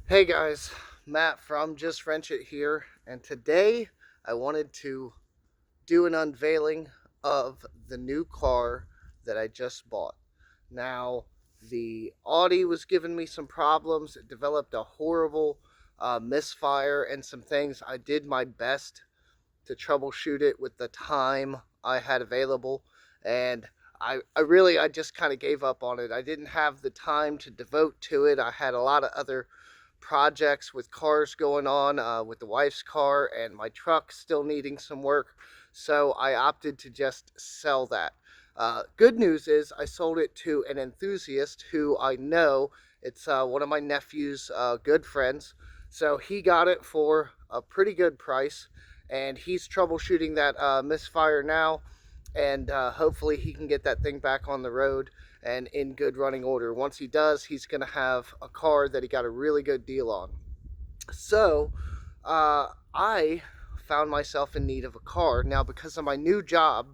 Hey guys, Matt from Just Wrench It here, and today I wanted to do an unveiling of the new car that I just bought. Now, the Audi was giving me some problems. It developed a horrible misfire and some things. I did my best to troubleshoot it with the time I had available, and I just kind of gave up on it. I didn't have the time to devote to it. I had a lot of other projects with cars going on, with the wife's car and my truck still needing some work. So I opted to just sell that. Good news is I sold it to an enthusiast who I know. It's one of my nephew's good friends. So he got it for a pretty good price, and he's troubleshooting that misfire now. And hopefully he can get that thing back on the road and in good running order. Once he does, he's going to have a car that he got a really good deal on. So I found myself in need of a car now because of my new job.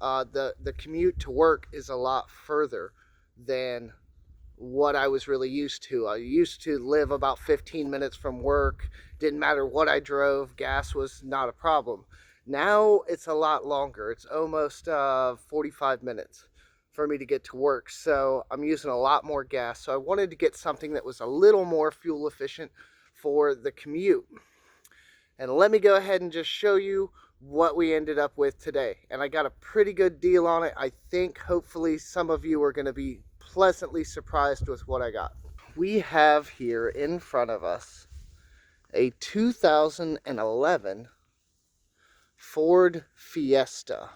The commute to work is a lot further than what I was really used to. I used to live about 15 minutes from work. Didn't matter what I drove, gas was not a problem. Now it's a lot longer. It's almost 45 minutes for me to get to work. So I'm using a lot more gas. So I wanted to get something that was a little more fuel efficient for the commute. And let me go ahead and just show you what we ended up with today. And I got a pretty good deal on it. I think hopefully some of you are going to be pleasantly surprised with what I got. We have here in front of us a 2011 Ford Fiesta.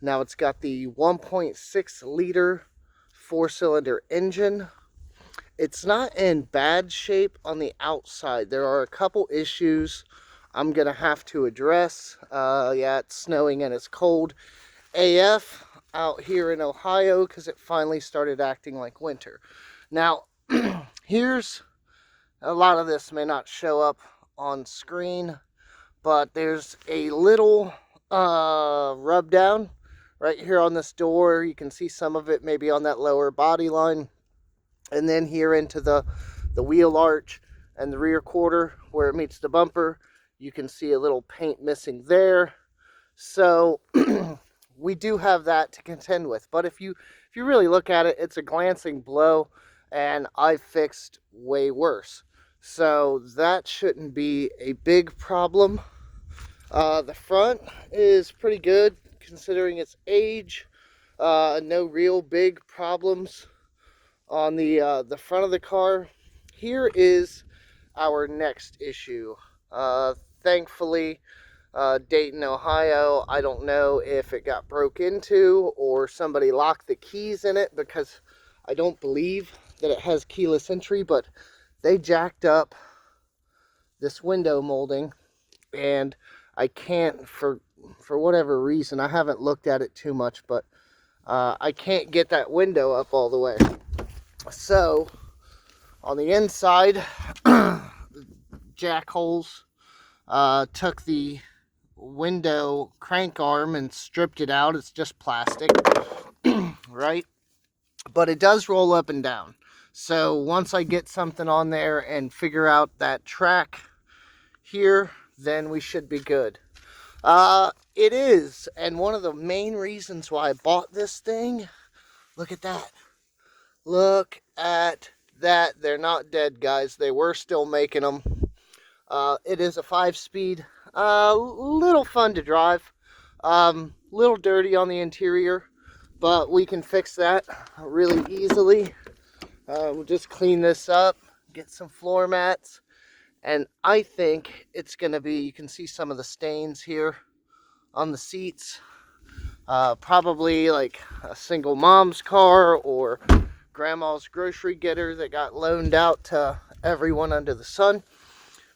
Now it's got the 1.6 liter four-cylinder engine. It's not in bad shape on the outside. There are a couple issues I'm gonna have to address. Yeah, it's snowing and it's cold AF out here in Ohio because it finally started acting like winter. Now, here's a lot of this may not show up on screen, but there's a little rub down right here on this door. You can see some of it maybe on that lower body line, and then here into the wheel arch and the rear quarter where it meets the bumper. You can see a little paint missing there. So we do have that to contend with. But if you really look at it, it's a glancing blow, and I fixed way worse. So that shouldn't be a big problem. The front is pretty good considering its age. No real big problems on the front of the car. Here is our next issue. Thankfully, Dayton, Ohio, I don't know if it got broke into or somebody locked the keys in it, because I don't believe that it has keyless entry, but they jacked up this window molding, and I can't, for whatever reason, I haven't looked at it too much, but I can't get that window up all the way. So on the inside, jack holes, took the window crank arm and stripped it out. It's just plastic, right? But it does roll up and down. So once I get something on there and figure out that track here, then we should be good. It is, and one of the main reasons why I bought this thing, look at that. Look at that. They're not dead, guys. They were still making them. It is a 5-speed. Little fun to drive. Little dirty on the interior, but we can fix that really easily. We'll just clean this up, get some floor mats, and I think it's going to be, you can see some of the stains here on the seats. Probably like a single mom's car or grandma's grocery getter that got loaned out to everyone under the sun.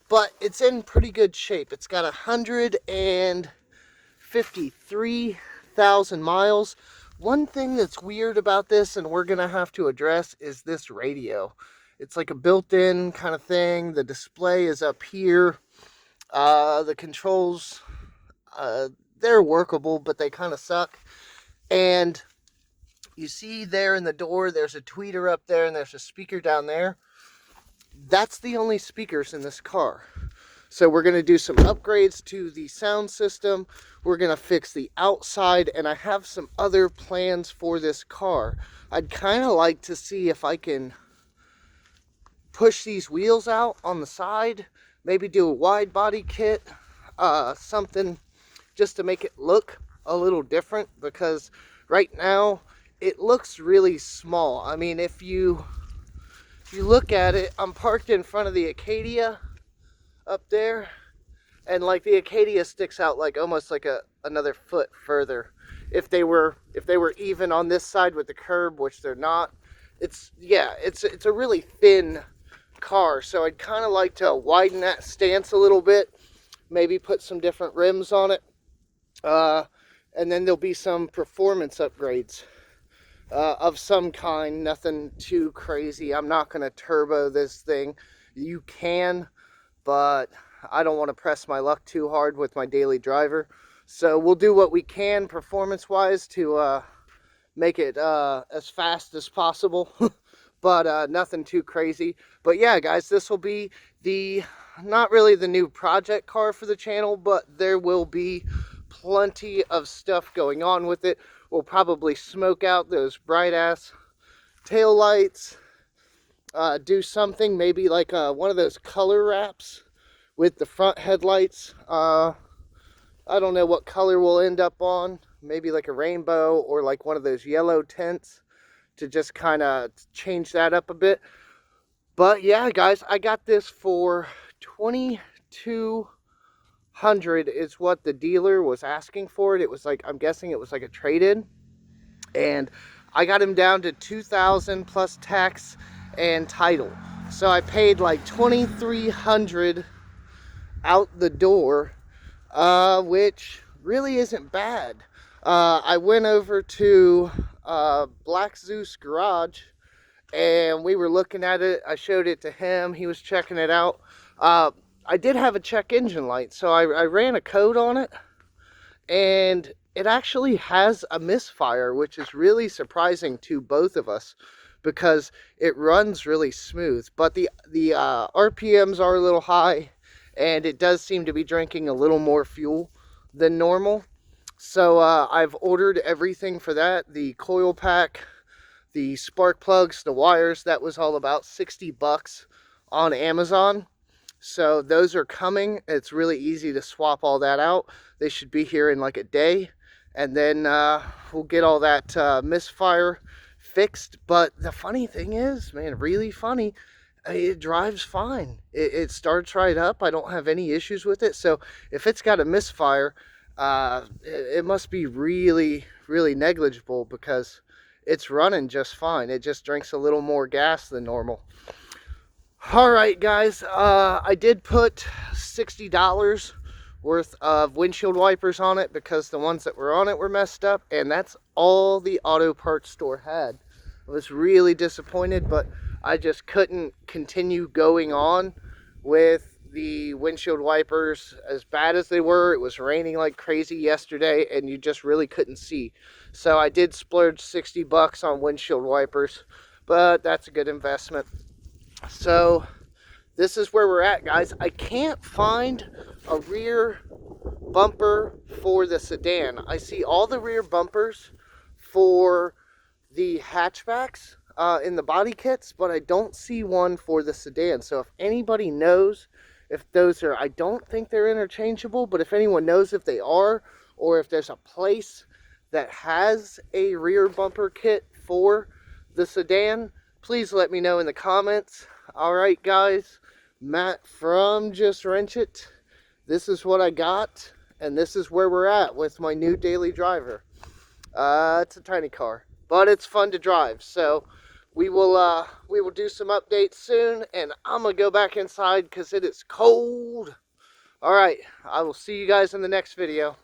But it's in pretty good shape. It's got 153,000 miles. One thing that's weird about this, and we're going to have to address, is this radio. It's like a built-in kind of thing. The display is up here. The controls, they're workable, but they kind of suck. And you see there in the door, there's a tweeter up there, and there's a speaker down there. That's the only speakers in this car. So we're going to do some upgrades to the sound system. We're going to fix the outside, and I have some other plans for this car. I'd kind of like to see if I can push these wheels out on the side, maybe do a wide body kit, something just to make it look a little different, because right now it looks really small. I mean, if you look at it, I'm parked in front of the Acadia up there, and like the Acadia sticks out like almost like another foot further. If they were even on this side with the curb, which they're not, it's a really thin car. So I'd kind of like to widen that stance a little bit, maybe put some different rims on it, and then there'll be some performance upgrades of some kind. Nothing too crazy. I'm not going to turbo this thing. You can, but I don't want to press my luck too hard with my daily driver. So we'll do what we can performance-wise to make it as fast as possible, but nothing too crazy. But yeah, guys, this will be not really the new project car for the channel, but there will be plenty of stuff going on with it. We'll probably smoke out those bright-ass tail lights, do something, maybe like one of those color wraps with the front headlights. I don't know what color we'll end up on. Maybe like a rainbow or like one of those yellow tints to just kind of change that up a bit. But yeah, guys, I got this for $2,200 is what the dealer was asking for it. It was like, I'm guessing it was like a trade-in. And I got him down to $2,000 plus tax and title. So I paid like $2,300 out the door, which really isn't bad. I went over to Black Zeus Garage, and we were looking at it. I showed it to him. He was checking it out. I did have a check engine light, so I ran a code on it, and it actually has a misfire, which is really surprising to both of us because it runs really smooth. But the RPMs are a little high, and it does seem to be drinking a little more fuel than normal. So I've ordered everything for that. The coil pack, the spark plugs, the wires, that was all about 60 bucks on Amazon. So those are coming. It's really easy to swap all that out. They should be here in like a day. And then we'll get all that misfire fixed. But the funny thing is, man, really funny, it drives fine. It starts right up. I don't have any issues with it. So if it's got a misfire, it must be really, really negligible because it's running just fine. It just drinks a little more gas than normal. All right, guys, I did put $60 worth of windshield wipers on it because the ones that were on it were messed up, and that's all the auto parts store had. I was really disappointed, but I just couldn't continue going on with the windshield wipers as bad as they were. It was raining like crazy yesterday, and you just really couldn't see. So I did splurge 60 bucks on windshield wipers, but that's a good investment. So this is where we're at, guys. I can't find a rear bumper for the sedan. I see all the rear bumpers for the hatchbacks in the body kits, but I don't see one for the sedan. So if anybody knows if those are, I don't think they're interchangeable, but if anyone knows if they are, or if there's a place that has a rear bumper kit for the sedan, please let me know in the comments. All right, guys, Matt from Just Wrench It. This is what I got, and this is where we're at with my new daily driver. It's a tiny car, but it's fun to drive. So we will do some updates soon, and I'm gonna go back inside because it is cold. All right, I will see you guys in the next video.